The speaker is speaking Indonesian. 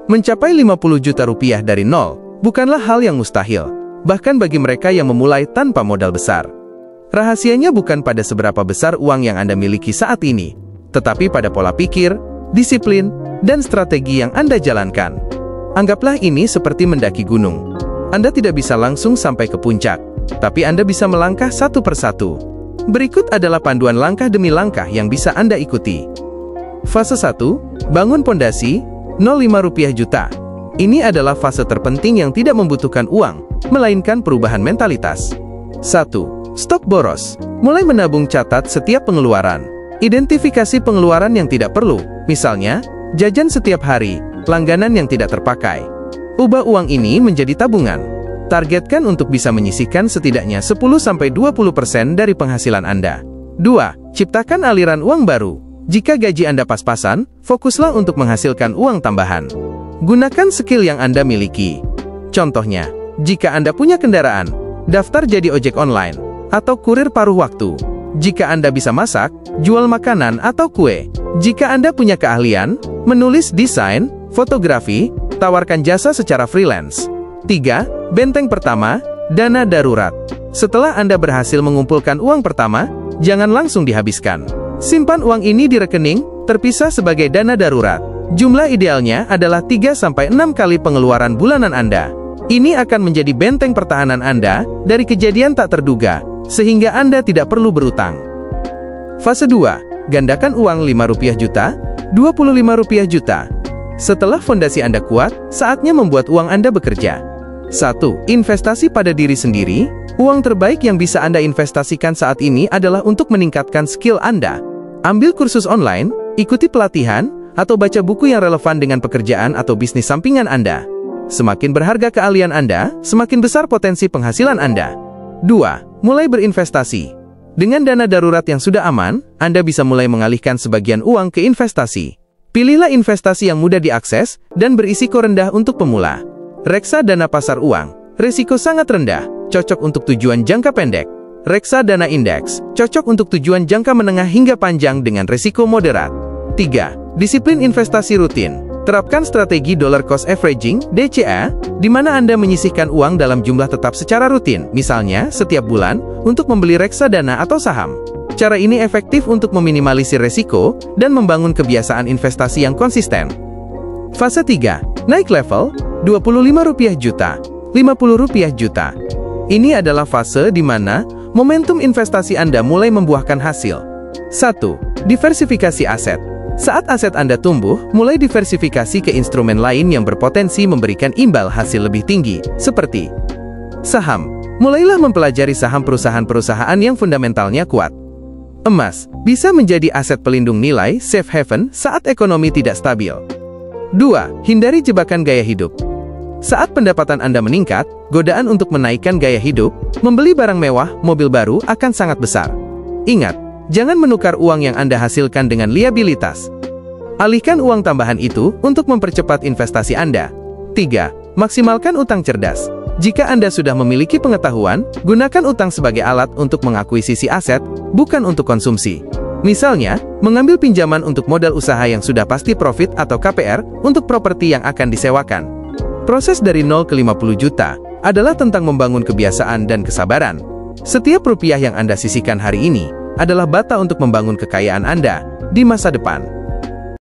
Mencapai 50 juta rupiah dari nol bukanlah hal yang mustahil, bahkan bagi mereka yang memulai tanpa modal besar. Rahasianya bukan pada seberapa besar uang yang Anda miliki saat ini, tetapi pada pola pikir, disiplin, dan strategi yang Anda jalankan. Anggaplah ini seperti mendaki gunung. Anda tidak bisa langsung sampai ke puncak, tapi Anda bisa melangkah satu persatu. Berikut adalah panduan langkah demi langkah yang bisa Anda ikuti. Fase 1, bangun pondasi, 0,5 juta. Ini adalah fase terpenting yang tidak membutuhkan uang, melainkan perubahan mentalitas. 1. Stop boros. Mulai menabung, catat setiap pengeluaran. Identifikasi pengeluaran yang tidak perlu, misalnya, jajan setiap hari, langganan yang tidak terpakai. Ubah uang ini menjadi tabungan. Targetkan untuk bisa menyisihkan setidaknya 10-20% dari penghasilan Anda. 2. Ciptakan aliran uang baru. Jika gaji Anda pas-pasan, fokuslah untuk menghasilkan uang tambahan. Gunakan skill yang Anda miliki. Contohnya, jika Anda punya kendaraan, daftar jadi ojek online, atau kurir paruh waktu. Jika Anda bisa masak, jual makanan atau kue. Jika Anda punya keahlian, menulis desain, fotografi, tawarkan jasa secara freelance. 3. Benteng pertama, dana darurat. Setelah Anda berhasil mengumpulkan uang pertama, jangan langsung dihabiskan. Simpan uang ini di rekening, terpisah sebagai dana darurat. Jumlah idealnya adalah 3-6 kali pengeluaran bulanan Anda. Ini akan menjadi benteng pertahanan Anda dari kejadian tak terduga, sehingga Anda tidak perlu berutang. Fase 2, gandakan uang 5 rupiah juta, 25 rupiah juta. Setelah fondasi Anda kuat, saatnya membuat uang Anda bekerja. 1. Investasi pada diri sendiri. Uang terbaik yang bisa Anda investasikan saat ini adalah untuk meningkatkan skill Anda. Ambil kursus online, ikuti pelatihan, atau baca buku yang relevan dengan pekerjaan atau bisnis sampingan Anda. Semakin berharga keahlian Anda, semakin besar potensi penghasilan Anda. 2. Mulai berinvestasi. Dengan dana darurat yang sudah aman, Anda bisa mulai mengalihkan sebagian uang ke investasi. Pilihlah investasi yang mudah diakses dan berisiko rendah untuk pemula. Reksadana pasar uang, risiko sangat rendah, cocok untuk tujuan jangka pendek. Reksadana indeks, cocok untuk tujuan jangka menengah hingga panjang dengan risiko moderat. 3. Disiplin investasi rutin. Terapkan strategi dollar cost averaging, DCA, di mana Anda menyisihkan uang dalam jumlah tetap secara rutin, misalnya setiap bulan, untuk membeli reksadana atau saham. Cara ini efektif untuk meminimalisir resiko dan membangun kebiasaan investasi yang konsisten. Fase 3, naik level, 25 rupiah juta, 50 rupiah juta. Ini adalah fase di mana momentum investasi Anda mulai membuahkan hasil. 1. Diversifikasi aset. Saat aset Anda tumbuh, mulai diversifikasi ke instrumen lain yang berpotensi memberikan imbal hasil lebih tinggi, seperti saham. Mulailah mempelajari saham perusahaan-perusahaan yang fundamentalnya kuat. Emas bisa menjadi aset pelindung nilai, safe haven, saat ekonomi tidak stabil. 2. Hindari jebakan gaya hidup. Saat pendapatan Anda meningkat, godaan untuk menaikkan gaya hidup, membeli barang mewah, mobil baru akan sangat besar. Ingat, jangan menukar uang yang Anda hasilkan dengan liabilitas. Alihkan uang tambahan itu untuk mempercepat investasi Anda. 3. Maksimalkan utang cerdas. Jika Anda sudah memiliki pengetahuan, gunakan utang sebagai alat untuk mengakuisisi aset, bukan untuk konsumsi. Misalnya, mengambil pinjaman untuk modal usaha yang sudah pasti profit atau KPR untuk properti yang akan disewakan. Proses dari 0 ke 50 juta adalah tentang membangun kebiasaan dan kesabaran. Setiap rupiah yang Anda sisihkan hari ini adalah bata untuk membangun kekayaan Anda di masa depan.